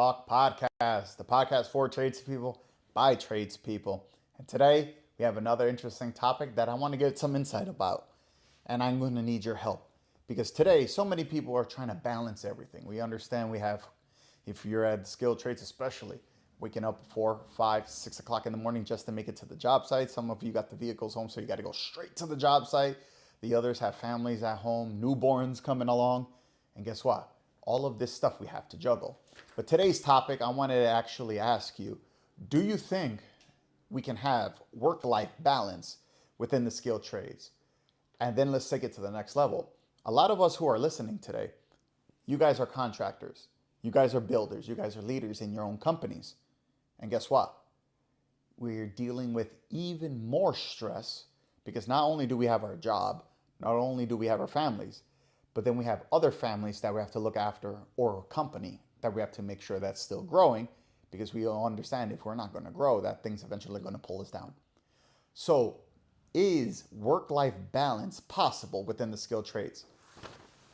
Talk Podcast, the podcast for tradespeople by tradespeople. And today we have another interesting topic that I want to get some insight about. And I'm going to need your help because today so many people are trying to balance everything. We understand we have, if you're at skilled trades especially, waking up 4, 5, 6 o'clock in the morning just to make it to the job site. Some of you got the vehicles home, so you got to go straight to the job site. The others have families at home, newborns coming along. And guess what? All of this stuff we have to juggle. But today's topic, I wanted to actually ask you, do you think we can have work-life balance within the skilled trades? And then let's take it to the next level. A lot of us who are listening today, you guys are contractors. You guys are builders. You guys are leaders in your own companies. And guess what? We're dealing with even more stress because not only do we have our job, not only do we have our families, but then we have other families that we have to look after, or a company that we have to make sure that's still growing, because we all understand if we're not going to grow, that thing's eventually going to pull us down. So is work-life balance possible within the skilled trades?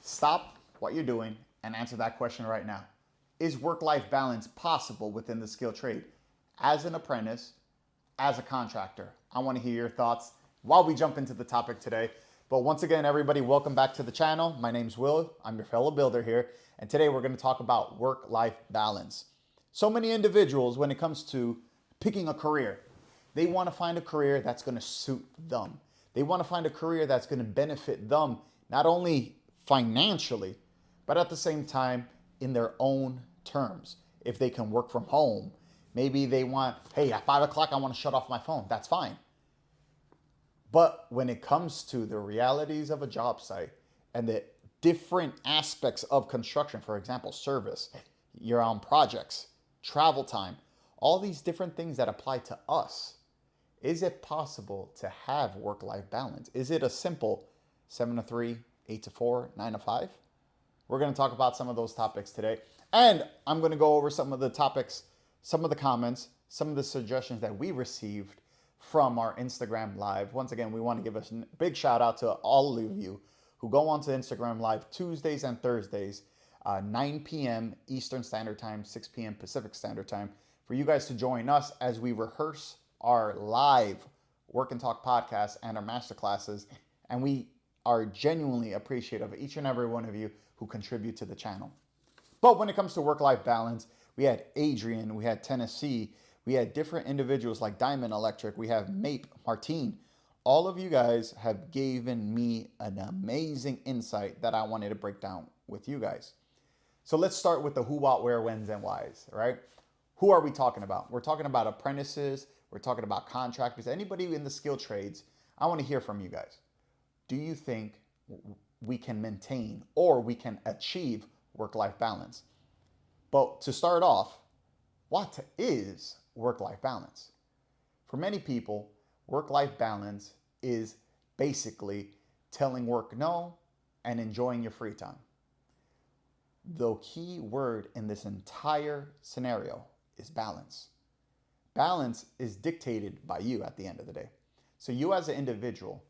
Stop what you're doing and answer that question right now. Is work-life balance possible within the skilled trade? As an apprentice, as a contractor, I want to hear your thoughts while we jump into the topic today. But once again, everybody, welcome back to the channel. My name's Will. I'm your fellow builder here. And today we're going to talk about work-life balance. So many individuals, when it comes to picking a career, they want to find a career that's going to suit them. They want to find a career that's going to benefit them, not only financially, but at the same time in their own terms. If they can work from home, maybe they want, hey, at 5 o'clock, I want to shut off my phone. That's fine. But when it comes to the realities of a job site and the different aspects of construction, for example, service, your own projects, travel time, all these different things that apply to us, is it possible to have work-life balance? Is it a simple 7 to 3, 8 to 4, 9 to 5? We're going to talk about some of those topics today. And I'm going to go over some of the topics, some of the comments, some of the suggestions that we received from our Instagram Live. Once again, we want to give a big shout out to all of you who go onto Instagram Live Tuesdays and Thursdays, 9 p.m. Eastern Standard Time, 6 p.m. Pacific Standard Time, for you guys to join us as we rehearse our live Work and Talk podcast and our masterclasses. And we are genuinely appreciative of each and every one of you who contribute to the channel. But when it comes to work-life balance, we had Adrian, we had Tennessee, we had different individuals like Diamond Electric. We have Mape, Martine. All of you guys have given me an amazing insight that I wanted to break down with you guys. So let's start with the who, what, where, whens, and whys, right? Who are we talking about? We're talking about apprentices. We're talking about contractors. Anybody in the skilled trades, I want to hear from you guys. Do you think we can maintain or we can achieve work-life balance? But to start off, what is work-life balance? For many people, work-life balance is basically telling work no and enjoying your free time. The key word in this entire scenario is balance. Balance is dictated by you at the end of the day. So you as an individual,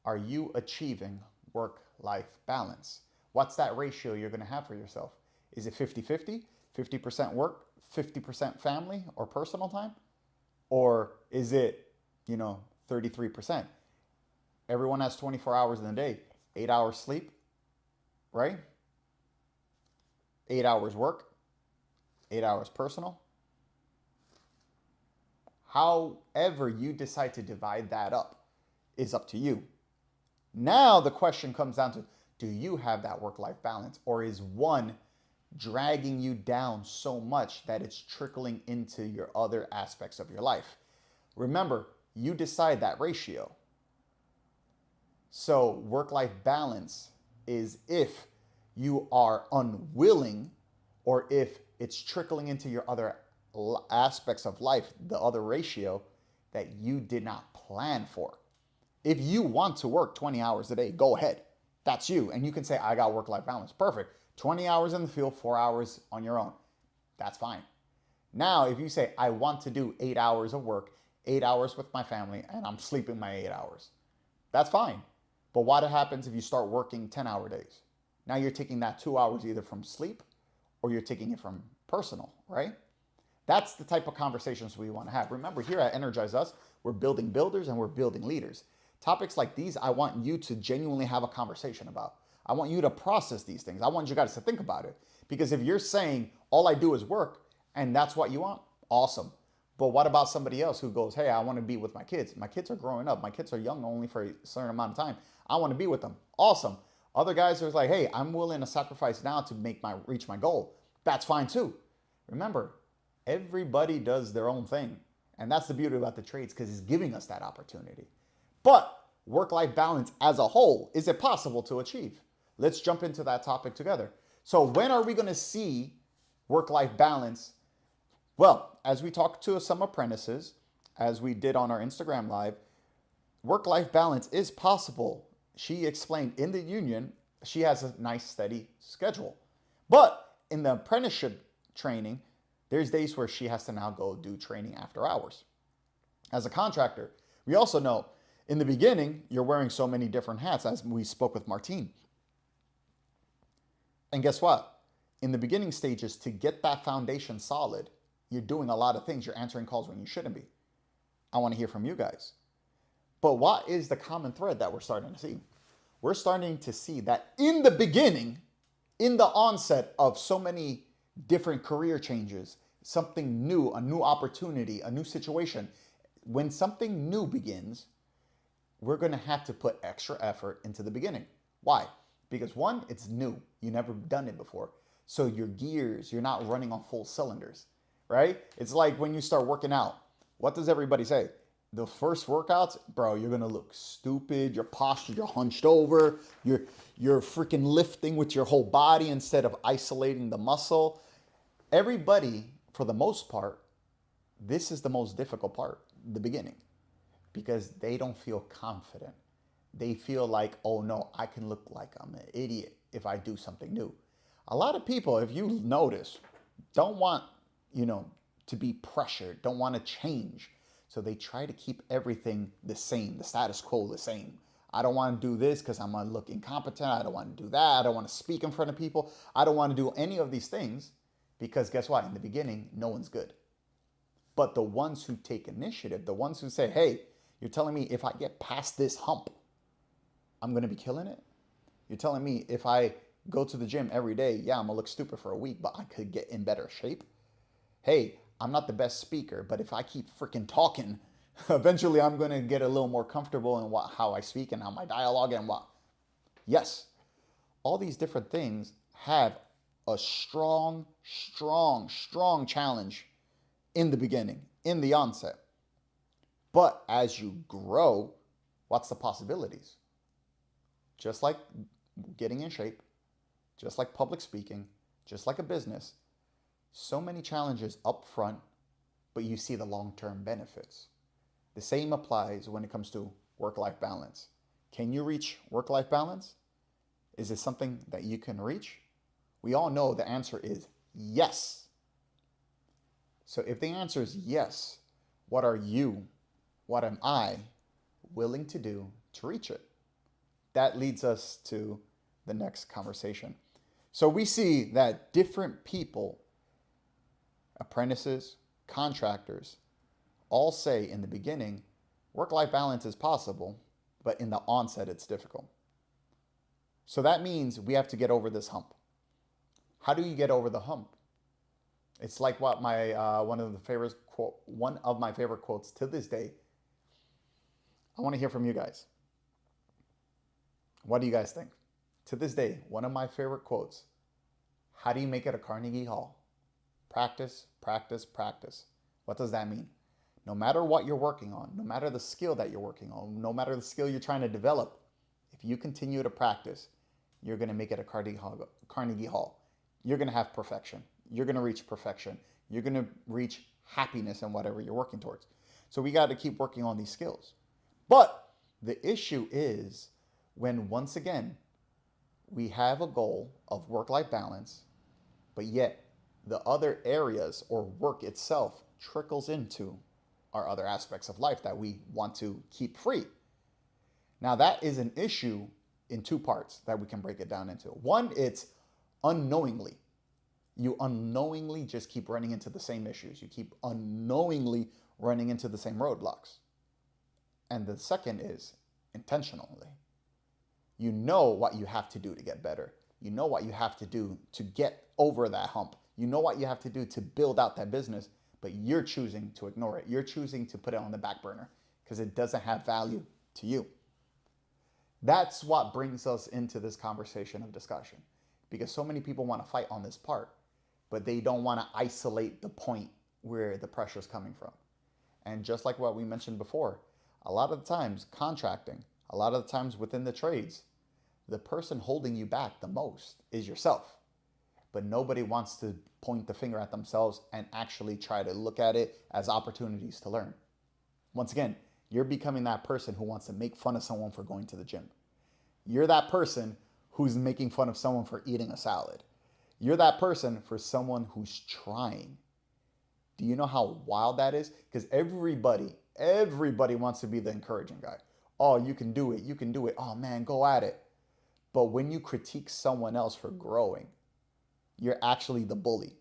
are you achieving work-life balance? What's that ratio you're going to have for yourself? Is it 50-50? 50% work, 50% family or personal time? Or is it, 33%? Everyone has 24 hours in a day, 8 hours sleep, right? 8 hours work, 8 hours personal. However you decide to divide that up is up to you. Now the question comes down to, do you have that work-life balance, or is one dragging you down so much that it's trickling into your other aspects of your life? Remember, you decide that ratio. So work-life balance is if you are unwilling, or if it's trickling into your other aspects of life, the other ratio that you did not plan for. If you want to work 20 hours a day, go ahead. That's you. And you can say, I got work-life balance. Perfect. 20 hours in the field, 4 hours on your own. That's fine. Now, if you say, I want to do 8 hours of work, 8 hours with my family, and I'm sleeping my 8 hours, that's fine. But what happens if you start working 10-hour days? Now you're taking that 2 hours either from sleep or you're taking it from personal, right? That's the type of conversations we want to have. Remember, here at Energize Us, we're building builders and we're building leaders. Topics like these, I want you to genuinely have a conversation about. I want you to process these things. I want you guys to think about it. Because if you're saying all I do is work and that's what you want, awesome. But what about somebody else who goes, hey, I want to be with my kids. My kids are growing up. My kids are young only for a certain amount of time. I want to be with them. Awesome. Other guys are like, hey, I'm willing to sacrifice now to reach my goal. That's fine too. Remember, everybody does their own thing. And that's the beauty about the trades, because it's giving us that opportunity. But work-life balance as a whole, is it possible to achieve? Let's jump into that topic together. So when are we going to see work-life balance? Well, as we talked to some apprentices, as we did on our Instagram Live, work-life balance is possible. She explained in the union, she has a nice steady schedule. But in the apprenticeship training, there's days where she has to now go do training after hours. As a contractor, we also know in the beginning, you're wearing so many different hats, as we spoke with Martine. And guess what? In the beginning stages, to get that foundation solid, you're doing a lot of things. You're answering calls when you shouldn't be. I want to hear from you guys. But what is the common thread that we're starting to see? We're starting to see that in the beginning, in the onset of so many different career changes, something new, a new opportunity, a new situation, when something new begins, we're going to have to put extra effort into the beginning. Why? Because one, it's new. You've never done it before. So your gears, you're not running on full cylinders, right? It's like when you start working out. What does everybody say? The first workouts, bro, you're going to look stupid. Your posture, you're hunched over. You're freaking lifting with your whole body instead of isolating the muscle. Everybody, for the most part, this is the most difficult part, the beginning, because they don't feel confident. They feel like, oh no, I can look like I'm an idiot if I do something new. A lot of people, if you notice, don't want, to be pressured, don't want to change. So they try to keep everything the same, the status quo the same. I don't want to do this because I'm going to look incompetent. I don't want to do that. I don't want to speak in front of people. I don't want to do any of these things because guess what? In the beginning, no one's good. But the ones who take initiative, the ones who say, hey, you're telling me if I get past this hump, I'm going to be killing it? You're telling me if I go to the gym every day, yeah, I'm going to look stupid for a week, but I could get in better shape? Hey, I'm not the best speaker, but if I keep freaking talking, eventually I'm going to get a little more comfortable in how I speak and how my dialogue and what. Yes, all these different things have a strong challenge in the beginning, in the onset. But as you grow, what's the possibilities? Just like getting in shape, just like public speaking, just like a business, so many challenges up front, but you see the long-term benefits. The same applies when it comes to work-life balance. Can you reach work-life balance? Is it something that you can reach? We all know the answer is yes. So if the answer is yes, what are you, what am I willing to do to reach it? That leads us to the next conversation. So we see that different people, apprentices, contractors, all say in the beginning, work-life balance is possible, but in the onset it's difficult. So that means we have to get over this hump. How do you get over the hump? It's like what one of my favorite quotes to this day. I want to hear from you guys. What do you guys think? To this day, one of my favorite quotes. How do you make it a Carnegie Hall? Practice, practice, practice. What does that mean? No matter what you're working on, no matter the skill that you're working on, no matter the skill you're trying to develop, if you continue to practice, you're going to make it a Carnegie Hall. You're going to have perfection. You're going to reach perfection. You're going to reach happiness in whatever you're working towards. So we got to keep working on these skills. But the issue is when, once again, we have a goal of work-life balance, but yet the other areas or work itself trickles into our other aspects of life that we want to keep free. Now that is an issue in two parts that we can break it down into. One, it's unknowingly. You unknowingly just keep running into the same issues. You keep unknowingly running into the same roadblocks. And the second is intentionally. You know what you have to do to get better. You know what you have to do to get over that hump. You know what you have to do to build out that business, but you're choosing to ignore it. You're choosing to put it on the back burner because it doesn't have value to you. That's what brings us into this conversation of discussion, because so many people want to fight on this part, but they don't want to isolate the point where the pressure is coming from. And just like what we mentioned before, a lot of the times contracting, a lot of the times within the trades, the person holding you back the most is yourself. But nobody wants to point the finger at themselves and actually try to look at it as opportunities to learn. Once again, you're becoming that person who wants to make fun of someone for going to the gym. You're that person who's making fun of someone for eating a salad. You're that person for someone who's trying. Do you know how wild that is? Because everybody wants to be the encouraging guy. Oh, you can do it. You can do it. Oh man, go at it. But when you critique someone else for growing, you're actually the bully.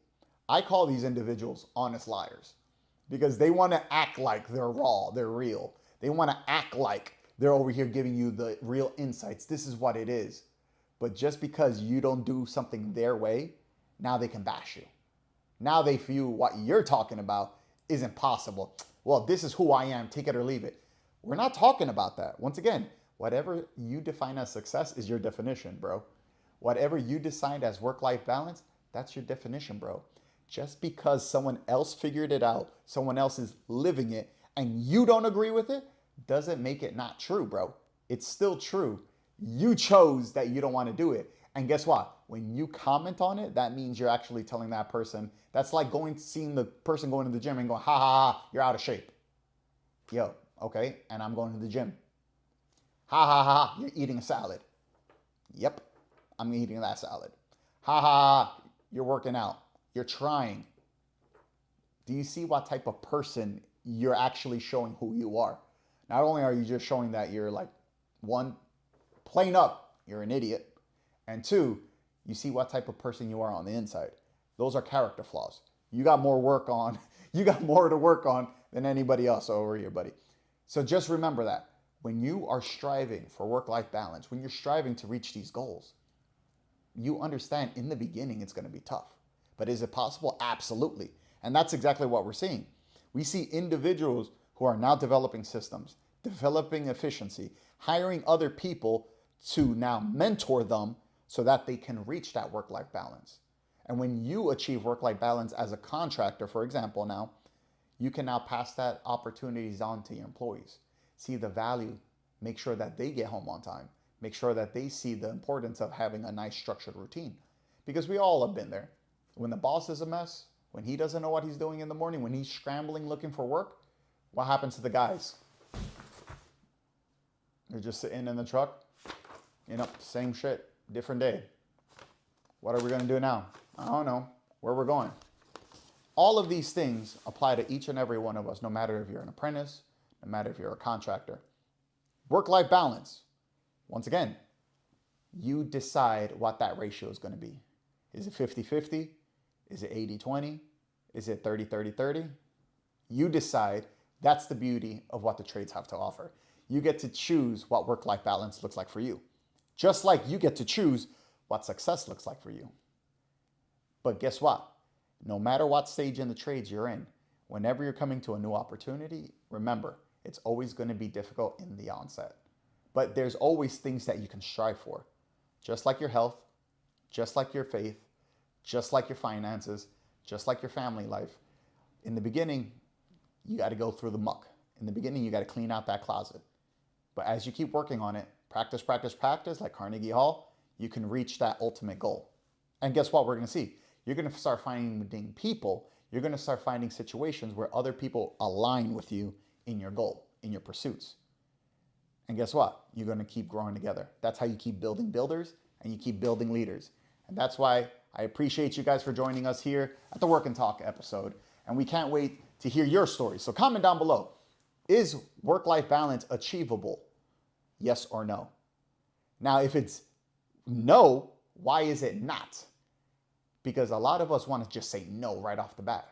I call these individuals honest liars because they want to act like they're raw, they're real. They want to act like they're over here giving you the real insights. This is what it is. But just because you don't do something their way, now they can bash you. Now they feel what you're talking about isn't possible. Well, this is who I am, take it or leave it. We're not talking about that. Once again, whatever you define as success is your definition, bro. Whatever you decide as work-life balance, that's your definition, bro. Just because someone else figured it out, someone else is living it, and you don't agree with it, doesn't make it not true, bro. It's still true. You chose that you don't want to do it. And guess what? When you comment on it, that means you're actually telling that person. That's like seeing the person going to the gym and going, ha ha ha, you're out of shape. Yo, okay, and I'm going to the gym. Ha ha ha, you're eating a salad. Yep, I'm eating that salad. Ha ha ha, you're working out. You're trying. Do you see what type of person you're actually showing who you are? Not only are you just showing that you're like, one, plain up, you're an idiot. And two, you see what type of person you are on the inside. Those are character flaws. You got more work on, you got more to work on than anybody else over here, buddy. So just remember that when you are striving for work-life balance, when you're striving to reach these goals, you understand in the beginning it's going to be tough. But is it possible? Absolutely. And that's exactly what we're seeing. We see individuals who are now developing systems, developing efficiency, hiring other people to now mentor them so that they can reach that work-life balance. And when you achieve work-life balance as a contractor, for example, now, you can now pass that opportunities on to your employees. See the value, make sure that they get home on time, make sure that they see the importance of having a nice structured routine. Because we all have been there. When the boss is a mess, when he doesn't know what he's doing in the morning, when he's scrambling looking for work, what happens to the guys? They're just sitting in the truck, same shit, different day. What are we gonna do now? I don't know, where we're going. All of these things apply to each and every one of us, no matter if you're an apprentice, no matter if you're a contractor. Work-life balance. Once again, you decide what that ratio is gonna be. Is it 50-50? Is it 80-20? Is it 30-30-30? You decide. That's the beauty of what the trades have to offer. You get to choose what work-life balance looks like for you. Just like you get to choose what success looks like for you. But guess what? No matter what stage in the trades you're in, whenever you're coming to a new opportunity, remember, it's always going to be difficult in the onset. But there's always things that you can strive for. Just like your health, just like your faith, just like your finances, just like your family life. In the beginning, you got to go through the muck. In the beginning, you got to clean out that closet. But as you keep working on it, practice, practice, practice, like Carnegie Hall, you can reach that ultimate goal. And guess what we're going to see? You're going to start finding people, you're going to start finding situations where other people align with you in your goal, in your pursuits. And guess what? You're going to keep growing together. That's how you keep building builders and you keep building leaders. And that's why I appreciate you guys for joining us here at the Work and Talk episode. And we can't wait to hear your stories. So comment down below. Is work-life balance achievable? Yes or no? Now, if it's no, why is it not? because a lot of us want to just say no right off the bat.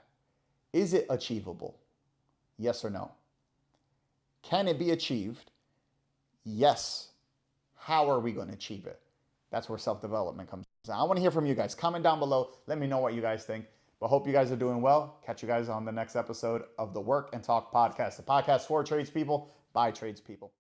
Is it achievable? Yes or no? Can it be achieved? Yes. How are we going to achieve it? That's where self-development comes in. I want to hear from you guys. Comment down below. Let me know what you guys think. But hope you guys are doing well. Catch you guys on the next episode of the Work and Talk podcast, the podcast for tradespeople by tradespeople.